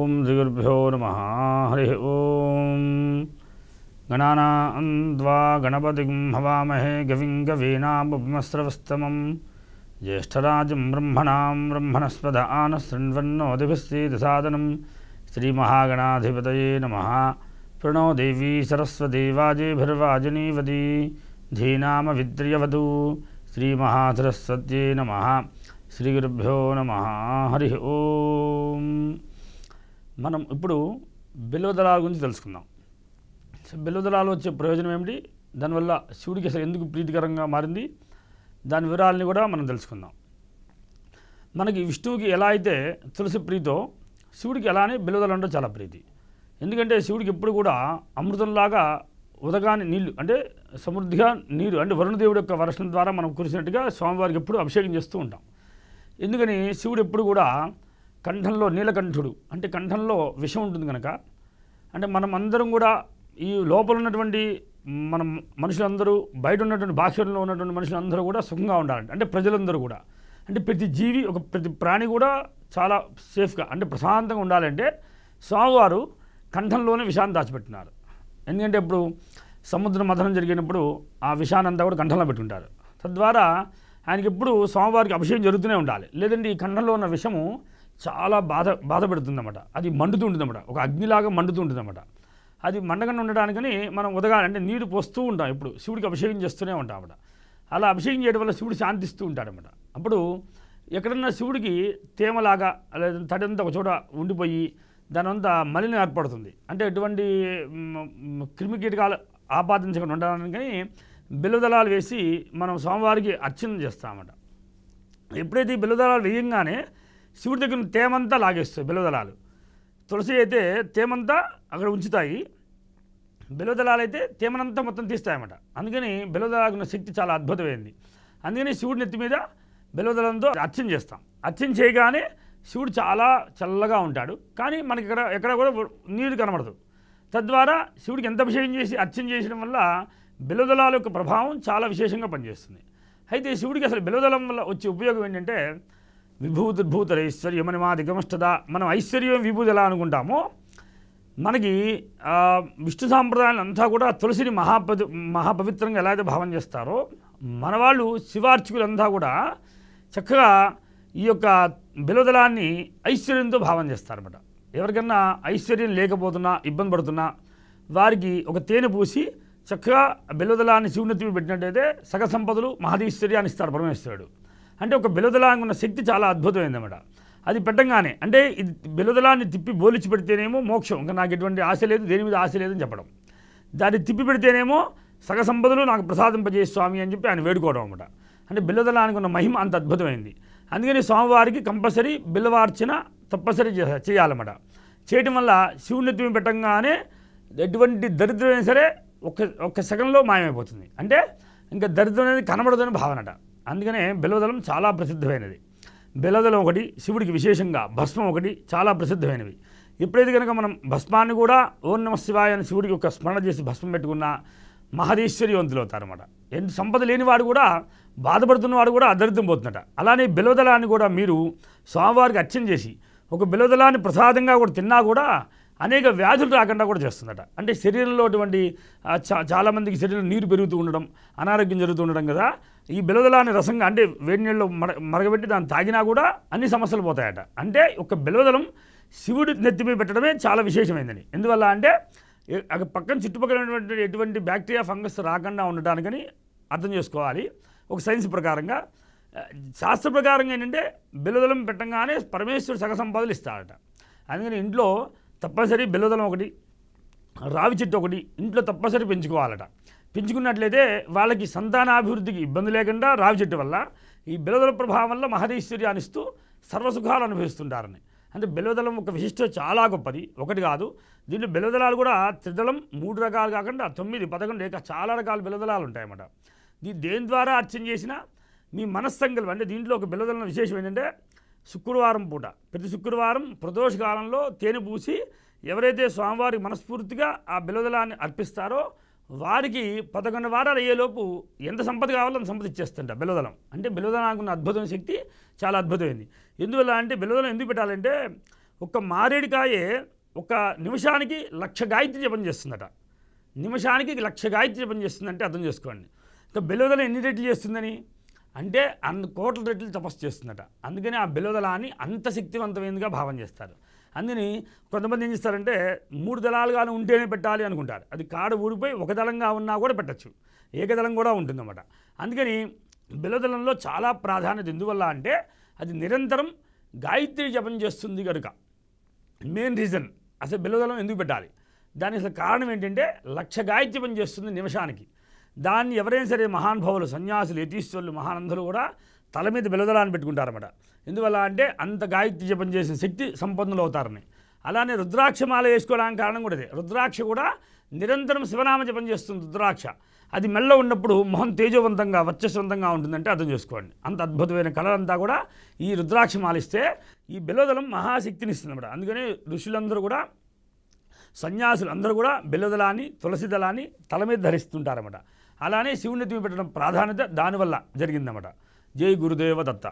ఓం శ్రీగురుభ్యో నమః. హరి ఓం. గణానాం త్వా గణపతిం హవామహే గవిం గవీనాముపమస్రవస్తమం జ్యేష్ఠరాజం బ్రహ్మణాం బ్రహ్మణస్పద ఆనశృణ్వన్నోతిభిస్సీదసాదనం. శ్రీమహాగణాధిపతయే నమః. ప్రణో దేవీ సరస్వతీ వాజేభిర్వాజనీవతి ధీనామవిద్రియవతు. శ్రీమహాసరస్వత్యై నమః. శ్రీగురుభ్యో నమః. హరి ఓం. మనం ఇప్పుడు బిల్వదళాల గురించి తెలుసుకుందాం. బిల్వదళాలు వచ్చే ప్రయోజనం ఏమిటి, దానివల్ల శివుడికి అసలు ఎందుకు ప్రీతికరంగా మారింది, దాని వివరాలని కూడా మనం తెలుసుకుందాం. మనకి విష్ణువుకి ఎలా అయితే తులసి ప్రీతో శివుడికి అలానే బిల్వదళం అంటే చాలా ప్రీతి. ఎందుకంటే శివుడికి ఎప్పుడు కూడా అమృతంలాగా ఉదగాని నీళ్లు అంటే సమృద్ధిగా నీరు అంటే వరుణదేవుడి యొక్క వర్షం ద్వారా మనం కురిసినట్టుగా స్వామివారికి ఎప్పుడు అభిషేకం చేస్తూ ఉంటాం. ఎందుకని శివుడు ఎప్పుడు కూడా కంఠంలో నీలకంఠుడు అంటే కంఠంలో విషం ఉంటుంది కనుక, అంటే మనం అందరం కూడా ఈ లోపల ఉన్నటువంటి మనం మనుషులందరూ బయట ఉన్నటువంటి బాహ్యంలో ఉన్నటువంటి మనుషులందరూ కూడా సుఖంగా ఉండాలంటే అంటే ప్రజలందరూ కూడా అంటే ప్రతి జీవి ప్రతి ప్రాణి కూడా చాలా సేఫ్గా అంటే ప్రశాంతంగా ఉండాలంటే స్వామివారు కంఠంలోనే విషాన్ని దాచిపెట్టినారు. ఎందుకంటే ఇప్పుడు సముద్ర మథనం జరిగినప్పుడు ఆ విషాన్ని అంతా కూడా కంఠంలో పెట్టుకుంటారు. తద్వారా ఆయనకి ఎప్పుడు స్వామివారికి అభిషేకం జరుగుతూనే ఉండాలి. లేదంటే ఈ కంఠంలో ఉన్న విషము చాలా బాధ పెడుతుందన్నమాట. అది మండుతూ ఉంటుందన్నమాట, ఒక అగ్నిలాగా మండుతూ ఉంటుందన్నమాట. అది మండకుండా ఉండడానికని మనం ఉదగాలంటే నీరు పోస్తూ ఉంటాం, ఇప్పుడు శివుడికి అభిషేకం చేస్తూనే ఉంటాం అన్నమాట. అలా అభిషేకం చేయడం వల్ల శివుడు శాంతిస్తూ ఉంటాడన్నమాట. అప్పుడు ఎక్కడన్నా శివుడికి తేమలాగా లేదా తడంతా ఒక చోట ఉండిపోయి దానంతా మలినం ఏర్పడుతుంది. అంటే ఎటువంటి క్రిమికీటకాలు ఆపాదించకుండా ఉండడానికని బిల్వదళాలు వేసి మనం స్వామివారికి అర్చన చేస్తామన్నమాట. ఎప్పుడైతే ఈ బిల్వదళాలు వేయంగానే శివుడి దగ్గర తేమంతా లాగేస్తాయి బిల్వదళాలు. తులసి అయితే తేమంతా అక్కడ ఉంచుతాయి, బిల్వదళాలు అయితే తేమనంతా మొత్తం తీస్తాయన్నమాట. అందుకని బిల్వదళాలకు ఉన్న శక్తి చాలా అద్భుతమైంది. అందుకని శివుడి నెత్తి మీద బిల్వదళంతో అర్చన చేస్తాం. అర్చన చేయగానే శివుడు చాలా చల్లగా ఉంటాడు, కానీ మనకి ఎక్కడ కూడా నీరు కనబడదు. తద్వారా శివుడికి ఎంత అభిషేకం చేసి అర్చన చేయడం వల్ల బిల్వదళాల యొక్క ప్రభావం చాలా విశేషంగా పనిచేస్తుంది. అయితే శివుడికి అసలు బిల్వదళం వల్ల వచ్చే ఉపయోగం ఏంటంటే విభూతిర్భూతరైశ్వర్యమని మా దిగమష్టద. మనం ఐశ్వర్యం విభూతి ఎలా అనుకుంటామో మనకి విష్ణు సాంప్రదాయాలు అంతా కూడా తులసిని మహాపవిత్రంగా ఎలా అయితే భావం చేస్తారో మన వాళ్ళు శివార్చకులంతా కూడా చక్కగా ఈ యొక్క బిల్వదళాన్ని ఐశ్వర్యంతో భావం చేస్తారన్నమాట. ఎవరికన్నా ఐశ్వర్యం లేకపోతున్నా ఇబ్బంది పడుతున్నా వారికి ఒక తేనె పూసి చక్కగా బిల్వదళాన్ని శివుని పెట్టినట్టయితే సగ సంపదలు మహదీశ్వర్యాన్ని ఇస్తాడు పరమేశ్వరుడు. అంటే ఒక బిల్వదళానికి ఉన్న శక్తి చాలా అద్భుతమైందన్నమాట. అది పెట్టంగానే అంటే ఇది బిల్వదళాన్ని తిప్పి బోలిచి పెడితేనేమో మోక్షం, ఇంకా నాకు ఎటువంటి ఆశ లేదు, దేని మీద ఆశ లేదని చెప్పడం. దాన్ని తిప్పి పెడితేనేమో సగ సంపదలు నాకు ప్రసాదింపజేయ స్వామి అని చెప్పి ఆయన వేడుకోవడం అన్నమాట. అంటే బిల్వదళానికి ఉన్న మహిమ అంత అద్భుతమైంది. అందుకని స్వామివారికి కంపల్సరీ బిల్వార్చన తప్పనిసరి చేయాలన్నమాట. చేయటం వల్ల శివుని ఎత్తుమి పెట్టంగానే ఎటువంటి దరిద్రమైనా సరే ఒక్క సెకండ్లో మాయమైపోతుంది. అంటే ఇంకా దరిద్రం అనేది కనబడదని భావనట. అందుకనే బిల్వదళం చాలా ప్రసిద్ధమైనది. బిల్వదళం ఒకటి, శివుడికి విశేషంగా భస్మం ఒకటి చాలా ప్రసిద్ధమైనవి. ఎప్పుడైతే కనుక మనం భస్మాన్ని కూడా ఓం నమః శివాయ అని శివుడికి ఒక స్మరణ చేసి భస్మం పెట్టుకున్న మహదీశ్వర్యవంతులు అవుతారన్నమాట. ఎంత సంపద లేనివాడు కూడా బాధపడుతున్నవాడు కూడా అదరిద్రం పోతున్నట. అలానే బిల్వదళాన్ని కూడా మీరు స్వామివారికి అర్చన చేసి ఒక బిల్వదళాన్ని ప్రసాదంగా కూడా తిన్నా కూడా అనేక వ్యాధులు రాకుండా కూడా చేస్తుందట. అంటే శరీరంలో అటువంటి చాలామందికి శరీరంలో నీరు పెరుగుతూ ఉండడం, అనారోగ్యం జరుగుతూ ఉండడం కదా, ఈ బిల్వదళాన్ని రసంగా అంటే వేడి నీళ్ళలో మరగబెట్టి దాన్ని తాగినా కూడా అన్ని సమస్యలు పోతాయట. అంటే ఒక బిల్వదళం శివుడి నెత్తిపై పెట్టడమే చాలా విశేషమైందని. ఎందువల్ల అంటే పక్కన చుట్టుపక్కల ఉన్నటువంటి ఎటువంటి బ్యాక్టీరియా ఫంగస్ రాకుండా ఉండటానికని అర్థం చేసుకోవాలి. ఒక సైన్స్ ప్రకారంగా శాస్త్ర ప్రకారంగా ఏంటంటే బిల్వదళం పెట్టంగానే పరమేశ్వరుడు సగ సంపదలు ఇస్తాడట. అందుకని ఇంట్లో తప్పనిసరి బిల్వదళం ఒకటి, రావి చెట్టు ఒకటి ఇంట్లో తప్పనిసరి పెంచుకోవాలట. పెంచుకున్నట్లయితే వాళ్ళకి సంతానాభివృద్ధికి ఇబ్బంది లేకుండా రావి చెట్టు వల్ల ఈ బిల్వదళ ప్రభావం వల్ల మహదీశ్వర్యాన్ని ఇస్తూ సర్వసుఖాలు అనుభవిస్తుంటారని. అంటే బిల్వదళం ఒక విశిష్టత చాలా గొప్పది, ఒకటి కాదు. దీంట్లో బిల్వదళాలు కూడా త్రిదళం 3 రకాలు కాకుండా 9, 11 చాలా రకాల బిల్వదళాలు ఉంటాయన్నమాట. దేని ద్వారా అర్చన చేసినా మీ మనస్సంకల్పం అంటే దీంట్లో ఒక బిల్వదళం విశేషం ఏంటంటే శుక్రవారం పూట ప్రతి శుక్రవారం ప్రదోష కాలంలో తేనె పూసి ఎవరైతే స్వామివారికి మనస్ఫూర్తిగా ఆ బిల్వదళాన్ని అర్పిస్తారో వారికి 11 వారాలు అయ్యేలోపు ఎంత సంపద కావాలో అంత సంపద ఇచ్చేస్తుంట బిల్వదళం. అంటే బిల్వదళానికి ఉన్న అద్భుతమైన శక్తి చాలా అద్భుతమైంది. ఎందువల్ల అంటే బిల్వదళం ఎందుకు పెట్టాలంటే ఒక మారేడుకాయే ఒక నిమిషానికి 1,00,000 గాయత్రి జపం చేస్తుందట. నిమిషానికి 1,00,000 గాయత్రి జపం చేస్తుందంటే అర్థం చేసుకోండి. ఇంకా బెల్లోదల ఎన్ని రెట్లు చేస్తుందని అంటే అన్ని కోట్ల రెట్లు తపస్సు చేస్తుందట. అందుకని ఆ బెల్లోదలాన్ని అంత శక్తివంతమైనదిగా భావం చేస్తారు. అందుకని కొంతమంది ఏం చేస్తారంటే 3 దళాలుగాను ఉంటేనే పెట్టాలి అనుకుంటారు. అది కాడ ఊడిపోయి ఒక దళంగా ఉన్నా కూడా పెట్టచ్చు, ఏకదళం కూడా ఉంటుందన్నమాట. అందుకని బెల్లోదలంలో చాలా ప్రాధాన్యత. ఎందువల్ల అంటే అది నిరంతరం గాయత్రి జపం చేస్తుంది కనుక. మెయిన్ రీజన్ అసలు బెల్లోదలం ఎందుకు పెట్టాలి, దానికి అసలు కారణం ఏంటంటే 1,00,000 గాయత్రి జపం చేస్తుంది నిమిషానికి. దాన్ని ఎవరైనా సరే మహానుభావులు, సన్యాసులు, యతీశ్వరులు, మహానందులు కూడా తల మీద బెల్లోదలాన్ని పెట్టుకుంటారన్నమాట. ఎందువల్ల అంటే అంత గాయత్రి జపం చేసిన శక్తి సంపన్నులు అవుతారని. అలానే రుద్రాక్షమాల వేసుకోవడానికి కారణం కూడా ఇదే. రుద్రాక్ష కూడా నిరంతరం శివనామ జపం చేస్తుంది రుద్రాక్ష. అది మెల్ల ఉన్నప్పుడు మొహం తేజవంతంగా, వర్చస్వంతంగా ఉంటుందంటే అర్థం చేసుకోండి. అంత అద్భుతమైన కలర్ అంతా కూడా ఈ రుద్రాక్ష మాలిస్తే ఈ బెల్లోదలం మహాశక్తిని ఇస్తుంది అన్నమాట. అందుకని ఋషులందరూ కూడా, సన్యాసులు అందరూ కూడా బెల్లోదలాన్ని, తులసి దళాన్ని తల మీద ధరిస్తుంటారన్నమాట. అలానే శివుని పెట్టడం ప్రాధాన్యత దానివల్ల జరిగిందన్నమాట. జై గురుదేవ దత్త.